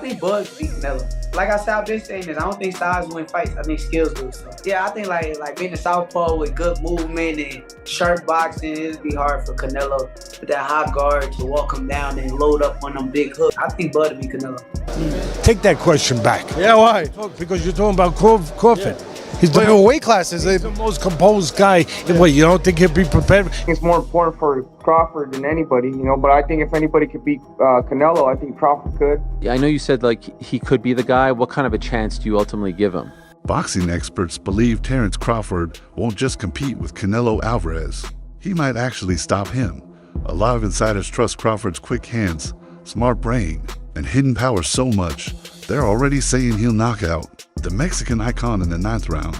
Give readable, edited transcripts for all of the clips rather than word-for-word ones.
think Bud beat Canelo. Like I said, I've been saying this. I don't think styles win fights. I think skills do. So yeah, I think like being a southpaw with good movement and sharp boxing, it'd be hard for Canelo with that high guard to walk him down and load up on them big hooks. I think Bud would beat Canelo. Take that question back. Yeah, why? Because you're talking about Crawford. Yeah. He's Different weight classes. He's the most composed guy. Yeah. What, you don't think he'll be prepared? It's more important for Crawford than anybody, but I think if anybody could beat Canelo, I think Crawford could. Yeah, I know you said he could be the guy. What kind of a chance do you ultimately give him? Boxing experts believe Terence Crawford won't just compete with Canelo Alvarez. He might actually stop him. A lot of insiders trust Crawford's quick hands, smart brain, and hidden power so much, they're already saying he'll knock out the Mexican icon in the 9th round.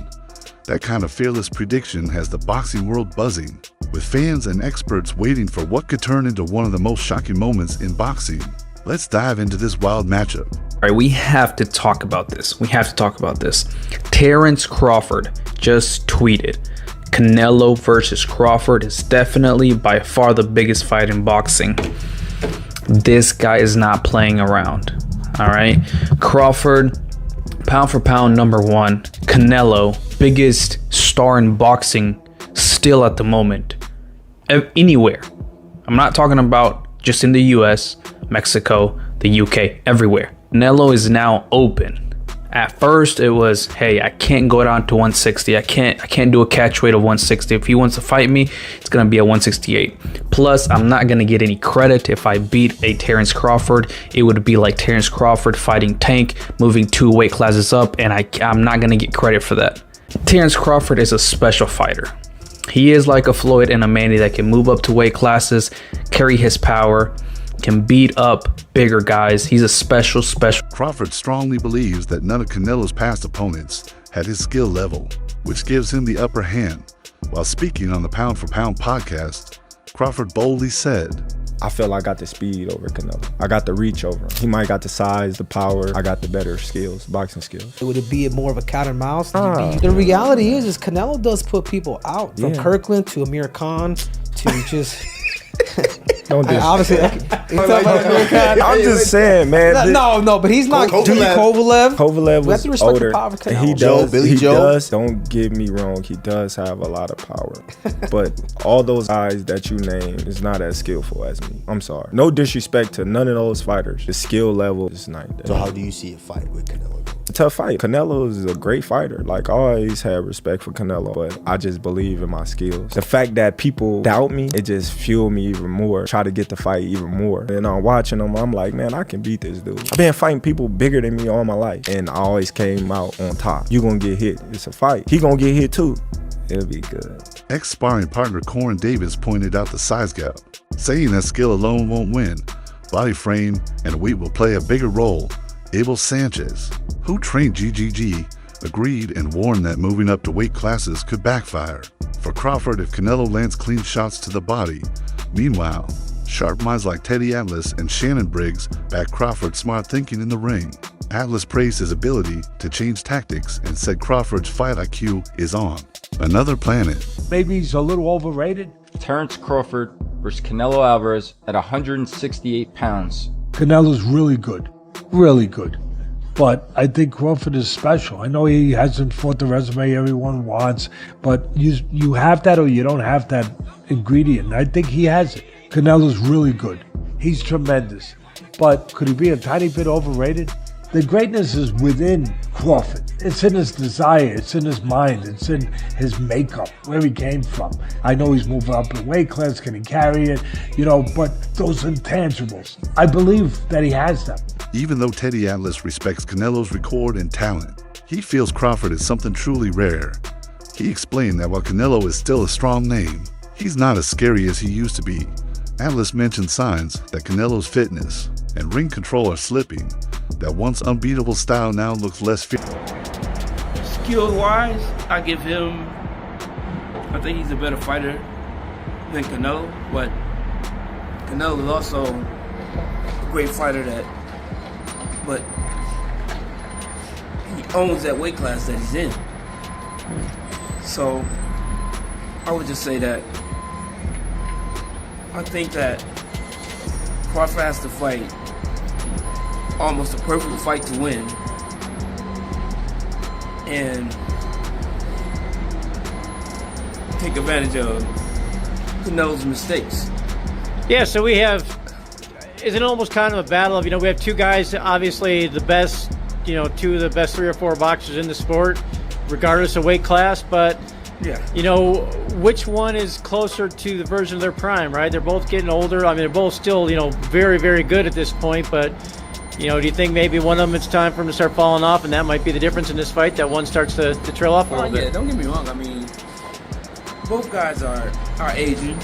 That kind of fearless prediction has the boxing world buzzing, with fans and experts waiting for what could turn into one of the most shocking moments in boxing. Let's dive into this wild matchup. All right, we have to talk about this. Terence Crawford just tweeted, Canelo versus Crawford is definitely by far the biggest fight in boxing. This guy is not playing around. All right, Crawford, pound for pound, #1. Canelo, biggest star in boxing still at the moment. Anywhere. I'm not talking about just in the US, Mexico, the UK, everywhere. Canelo is now open. At first it was, hey, I can't go down to 160. I can't do a catch weight of 160. If he wants to fight me, it's gonna be at 168. Plus, I'm not gonna get any credit if I beat a Terence Crawford. It would be like Terence Crawford fighting Tank, moving 2 weight classes up, and I'm not gonna get credit for that. Terence Crawford is a special fighter. He is like a Floyd and a Manny that can move up to weight classes, carry his power, can beat up bigger guys. He's a special. Crawford strongly believes that none of Canelo's past opponents had his skill level, which gives him the upper hand. While speaking on the Pound for Pound podcast, Crawford boldly said, I feel I got the speed over Canelo. I got the reach over him. He might got the size, the power. I got the better skills, boxing skills. Would it be more of a cat and mouse? The reality is Canelo does put people out, from Kirkland to Amir Khan to just... Don't do obviously, I'm just saying, man. No, but he's not. Kovalev was older. He does. Don't get me wrong. He does have a lot of power, but all those guys that you name is not as skillful as me. I'm sorry. No disrespect to none of those fighters. The skill level is not there. So how do you see a fight with Canelo? A tough fight. Canelo is a great fighter. Like, I always had respect for Canelo, but I just believe in my skills. The fact that people doubt me, it just fueled me even more. Try to get the fight even more. And I'm watching him, I'm like, man, I can beat this dude. I've been fighting people bigger than me all my life, and I always came out on top. You gonna get hit. It's a fight. He gonna get hit too. It'll be good. Ex-sparring partner Corin Davis pointed out the size gap, saying that skill alone won't win. Body frame and weight will play a bigger role. Abel Sanchez, who trained GGG, agreed and warned that moving up to weight classes could backfire for Crawford if Canelo lands clean shots to the body. Meanwhile, sharp minds like Teddy Atlas and Shannon Briggs back Crawford's smart thinking in the ring. Atlas praised his ability to change tactics and said Crawford's fight IQ is on another planet. Maybe he's a little overrated. Terence Crawford versus Canelo Alvarez at 168 pounds. Canelo's really good. Really good. But I think Crawford is special. I know he hasn't fought the resume everyone wants, but you have that or you don't have that ingredient. I think he has it. Canelo's really good. He's tremendous. But could he be a tiny bit overrated? The greatness is within Crawford. It's in his desire, it's in his mind, it's in his makeup, where he came from. I know he's moving up in weight class, can he carry it? But those intangibles, I believe that he has them. Even though Teddy Atlas respects Canelo's record and talent, he feels Crawford is something truly rare. He explained that while Canelo is still a strong name, he's not as scary as he used to be. Atlas mentioned signs that Canelo's fitness and ring control are slipping, that once unbeatable style now looks less fit. Skill-wise, I think he's a better fighter than Canelo, but Canelo is also a great fighter but he owns that weight class that he's in. So I would just say that I think that Crawford has to fight almost a perfect fight to win. And take advantage of Canelo's mistakes. Yeah, so we have, is it almost kind of a battle of, we have two guys, obviously the best, two of the best 3 or 4 boxers in the sport, regardless of weight class, but, yeah, which one is closer to the version of their prime, right? They're both getting older. I mean, they're both still, very, very good at this point, but, do you think maybe one of them it's time for them to start falling off, and that might be the difference in this fight, that one starts to trail off a little bit? Yeah, don't get me wrong. I mean, both guys are aging,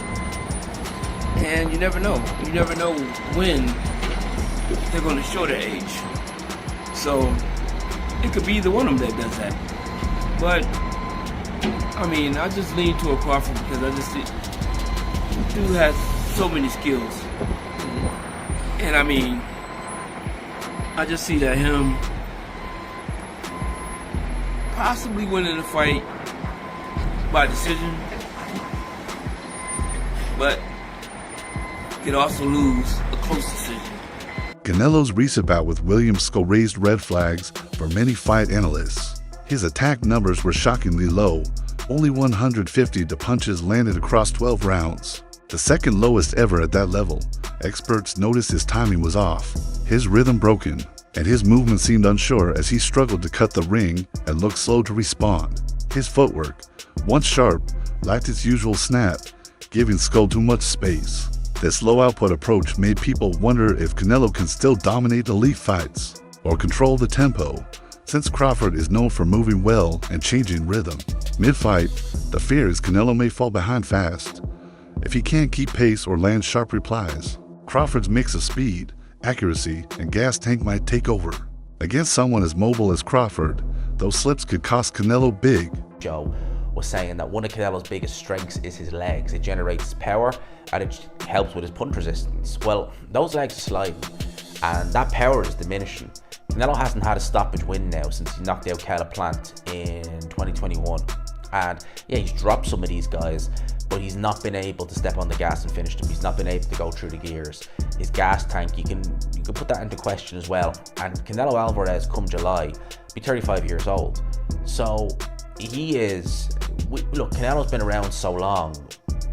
and you never know. You never know when they're going to show their age. So it could be either one of them that does that. But I mean, I just lean to a Crawford because I just think the dude has so many skills, and I mean, I just see that him possibly winning the fight by decision, but could also lose a close decision. Canelo's recent bout with William Skull raised red flags for many fight analysts. His attack numbers were shockingly low, only 150 to punches landed across 12 rounds, the second lowest ever at that level. Experts noticed his timing was off, his rhythm broken, and his movement seemed unsure as he struggled to cut the ring and looked slow to respond. His footwork, once sharp, lacked its usual snap, giving Skull too much space. This low-output approach made people wonder if Canelo can still dominate elite fights or control the tempo, since Crawford is known for moving well and changing rhythm. Mid-fight, the fear is Canelo may fall behind fast if he can't keep pace or land sharp replies. Crawford's mix of speed, accuracy, and gas tank might take over. Against someone as mobile as Crawford, those slips could cost Canelo big. Joe was saying that one of Canelo's biggest strengths is his legs. It generates power and it helps with his punch resistance. Well, those legs are sliding and that power is diminishing. Canelo hasn't had a stoppage win now since he knocked out Caleb Plant in 2021. And yeah, he's dropped some of these guys, but he's not been able to step on the gas and finish them. He's not been able to go through the gears. His gas tank, you can put that into question as well. And Canelo Alvarez, come July, be 35 years old. So he is, look, Canelo's been around so long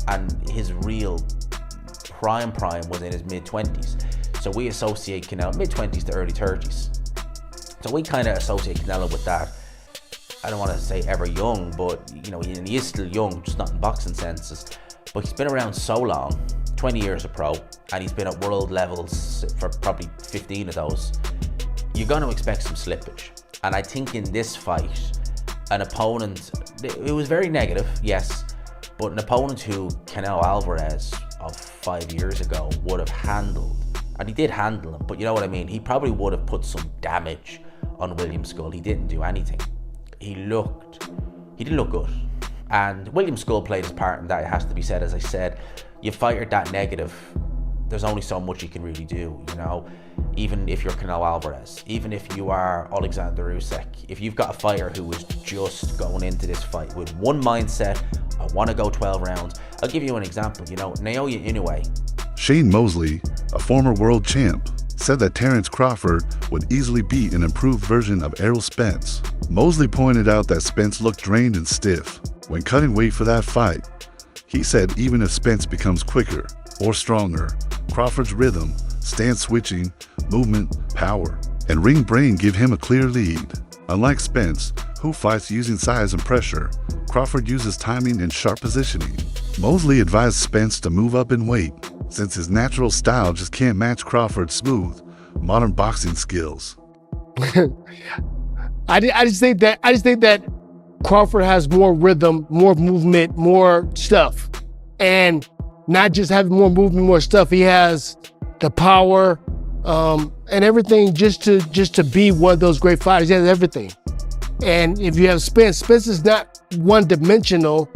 and his real prime was in his mid-20s. So we associate Canelo, mid-20s to early 30s. So we kind of associate Canelo with that. I don't want to say ever young, but he is still young, just not in boxing senses. But he's been around so long, 20 years a pro, and he's been at world levels for probably 15 of those. You're going to expect some slippage. And I think in this fight, an opponent, it was very negative, yes, but an opponent who Canelo Alvarez of 5 years ago would have handled, and he did handle him, but you know what I mean, he probably would have put some damage on William Skull. He didn't do anything. He didn't look good. And William Skull played his part in that, it has to be said. As I said, you fight that negative, there's only so much you can really do, even if you're Canelo Alvarez, even if you are Alexander Usyk, if you've got a fighter who is just going into this fight with one mindset, I want to go 12 rounds. I'll give you an example, Naoya Inoue. Shane Mosley, a former world champ, said that Terence Crawford would easily beat an improved version of Errol Spence. Mosley pointed out that Spence looked drained and stiff when cutting weight for that fight. He said even if Spence becomes quicker or stronger, Crawford's rhythm, stance switching, movement, power, and ring brain give him a clear lead. Unlike Spence, who fights using size and pressure, Crawford uses timing and sharp positioning. Mosley advised Spence to move up in weight, since his natural style just can't match Crawford's smooth, modern boxing skills. I just think that Crawford has more rhythm, more movement, more stuff. And not just having more movement, more stuff, he has the power and everything just to be one of those great fighters. He has everything. And if you have Spence is not one-dimensional,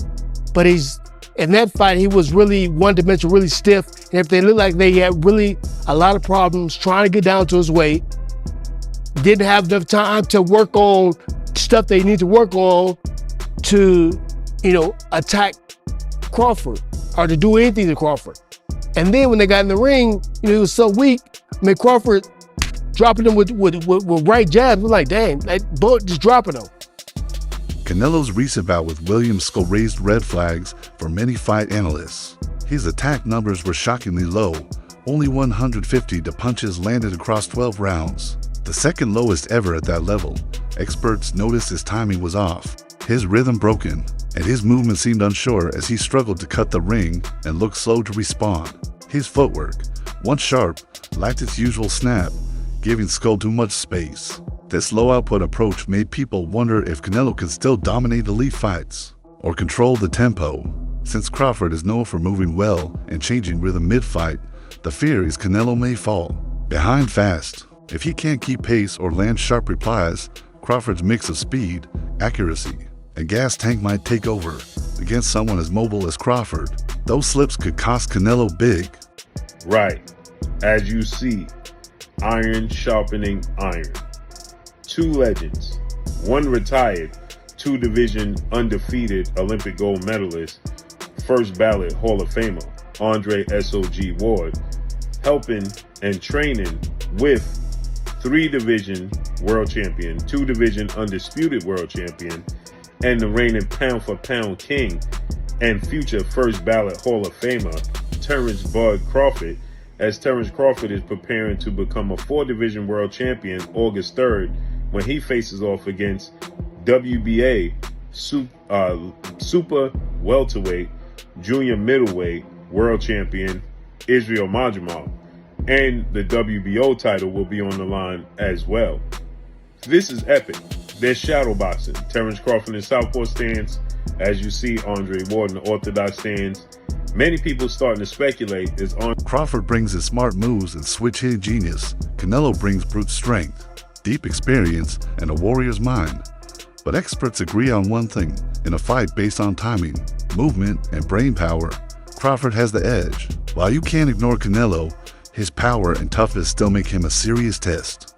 but in that fight, he was really one-dimensional, really stiff. And if they looked like they had really a lot of problems trying to get down to his weight, didn't have enough time to work on stuff they need to work on to, attack Crawford or to do anything to Crawford. And then when they got in the ring, he was so weak. Crawford dropping them with right jabs. We're like, dang, like, just dropping them. Canelo's recent bout with Williams skull raised red flags for many fight analysts. His attack numbers were shockingly low, only 150 to punches landed across 12 rounds, the second lowest ever at that level. Experts noticed his timing was off, his rhythm broken, and his movement seemed unsure as he struggled to cut the ring and looked slow to respond. His footwork, once sharp, lacked its usual snap, giving Skull too much space. This low-output approach made people wonder if Canelo could still dominate elite fights or control the tempo. Since Crawford is known for moving well and changing rhythm mid-fight, the fear is Canelo may fall behind fast. If he can't keep pace or land sharp replies, Crawford's mix of speed, accuracy, and gas tank might take over against someone as mobile as Crawford. Those slips could cost Canelo big. Right. As you see, iron sharpening iron. Two legends, one retired, two-division undefeated Olympic gold medalist, first ballot Hall of Famer, Andre S.O.G. Ward, helping and training with three-division world champion, two-division undisputed world champion, and the reigning pound-for-pound king and future first ballot Hall of Famer, Terence Bud Crawford, as Terence Crawford is preparing to become a four-division world champion August 3rd when he faces off against WBA super welterweight, junior middleweight world champion Israel Madrimov, and the WBO title will be on the line as well. This is epic. There's shadow boxing. Terence Crawford in southpaw stance, as you see Andre Ward in the orthodox stance. Many people starting to speculate is on. Crawford brings his smart moves and switch-hitting genius. Canelo brings brute strength, deep experience, and a warrior's mind. But experts agree on one thing. In a fight based on timing, movement, and brain power, Crawford has the edge. While you can't ignore Canelo, his power and toughness still make him a serious test.